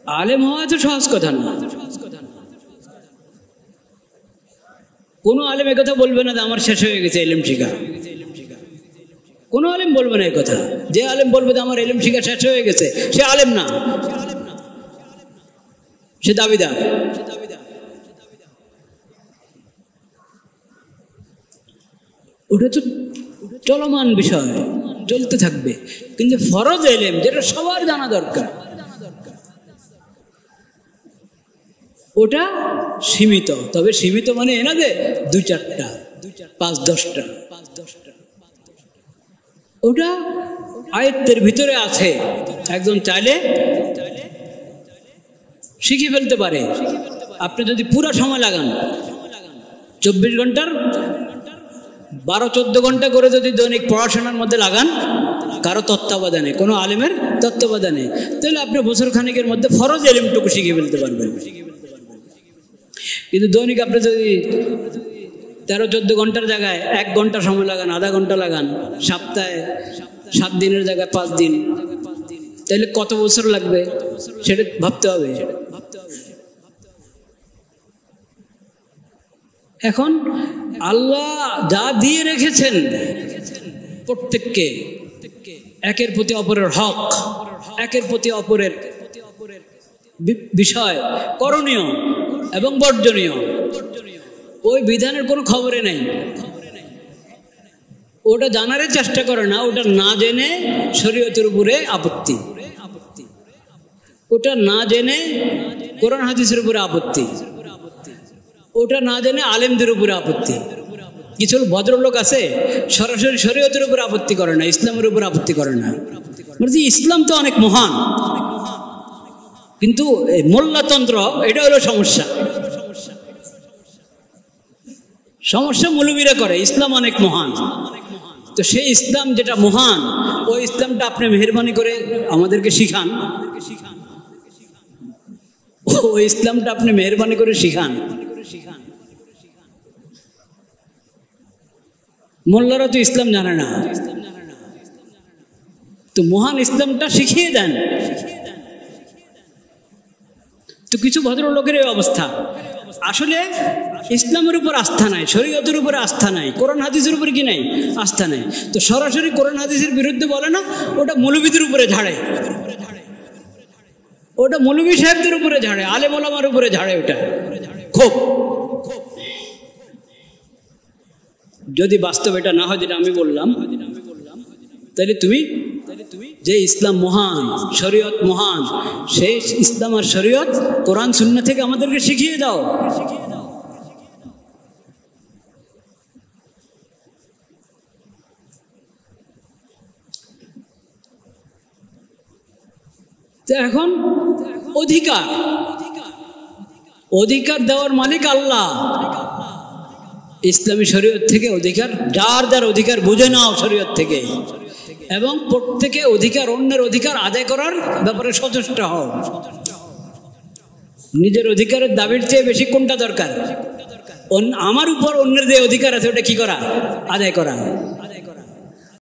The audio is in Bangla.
আলেম হওয়া তো সহজ কথা না। কোনো আলেম একথা বলবে না যে আমার শেষ হয়ে গেছে এলেম শিখা। কোনো আলেম বলবে না একথা। যে আলেম বলবে যে আমার এলেম শিখা শেষ হয়ে গেছে, সে আলেম না, সে দাবিদার। ওটা তো চলমান বিষয়, চলতে থাকবে। কিন্তু ফরজ এলেম যেটা সবার জানা দরকার, ওটা সীমিত। তবে সীমিত মানে এনা যে 2-4টা 5-10টা, ওটা আয়ত্তের ভিতরে আছে। একজন চাইলে শিখে ফেলতে পারে। আপনি যদি পুরো সময় লাগান, 24 ঘন্টার 12-14 ঘন্টা করে যদি দৈনিক পড়াশোনার মধ্যে লাগান, কারো তত্ত্বাবধানে, কোনো আলেমের তত্ত্বাবধানে, তাহলে আপনি বছর খানিকের মধ্যে ফরজ এলিমটুকু শিখে ফেলতে পারবেন। কিন্তু দৈনিক আপনি যদি 13-14 ঘন্টার জায়গায় 1 ঘন্টা সময় লাগান, আধা ঘন্টা লাগান, সপ্তাহে 7 দিনের জায়গায় 5 দিন, তাহলে কত বছর লাগবে সেটা ভাবতে হবে। এখন আল্লাহ যা দিয়ে রেখেছেন প্রত্যেককে, একের প্রতি অপরের হক, একের প্রতি অপরের বিষয়, করণীয় এবং বর্জনীয়, ওই বিধানের কোনো খবরে নেই। ওটা জানারই চেষ্টা করে না। ওটা না জেনে শরীয়তের উপরে আপত্তি, ওটা না জেনে কোরআন হাদিসের উপরে আপত্তি, ওটা না জেনে আলেমদের উপরে আপত্তি। কিছু ভদ্রলোক আছে সরাসরি শরীয়তের উপর আপত্তি করে না, ইসলামের উপর আপত্তি করে না। বলছি ইসলাম তো অনেক মহান, কিন্তু মোল্লাতন্ত্র এটা হলো সমস্যা। সমস্যা মৌলবীরা করে, ইসলাম অনেক মহান। তো সেই ইসলাম যেটা মহান, ওই ইসলামটা আপনি মেহেরবানি করে আমাদেরকে শিখান। ওই ইসলামটা আপনি মেহেরবানি করে শিখান। মোল্লারা তো ইসলাম জানে না, তো মহান ইসলামটা শিখিয়ে দেন। তো কিছু ভদ্রলোকের এই অবস্থা। আসলে ইসলামের উপর আস্থা নাই, শরীয়তের উপরে আস্থা নাই, কোরআন হাদিসের উপরে কি নাই, আস্থা নাই। তো সরাসরি কোরআন হাদিসের বিরুদ্ধে বলে না, ওটা মৌলবীদের উপরে ঝাড়ে, ওটা মৌলবী সাহেবদের উপরে ঝাড়ে, আলেম ওলামার উপরে ঝাড়ে। ওটা খুব, যদি বাস্তব এটা না হয় যেটা আমি বললাম, তাহলে তুমি যে ইসলাম মহান, শরীয়ত মহান, সেই ইসলাম আর শরীয়ত কোরআন সুন্নাহ থেকে আমাদেরকে শিখিয়ে দাও। তো এখন অধিকার, অধিকার দেওয়ার মালিক আল্লাহ। ইসলামী শরীয়ত থেকে অধিকার, যার যার অধিকার বুঝে নাও শরীয়ত থেকে, এবং প্রত্যেকে অধিকার, অন্যের অধিকার আদায় করার ব্যাপারে সচেষ্ট হও। নিজের অধিকারের দাবির চেয়ে বেশি কোনটা দরকার? আমার উপর অন্যের যে অধিকার আছে ওটা কি করা? আদায় করা।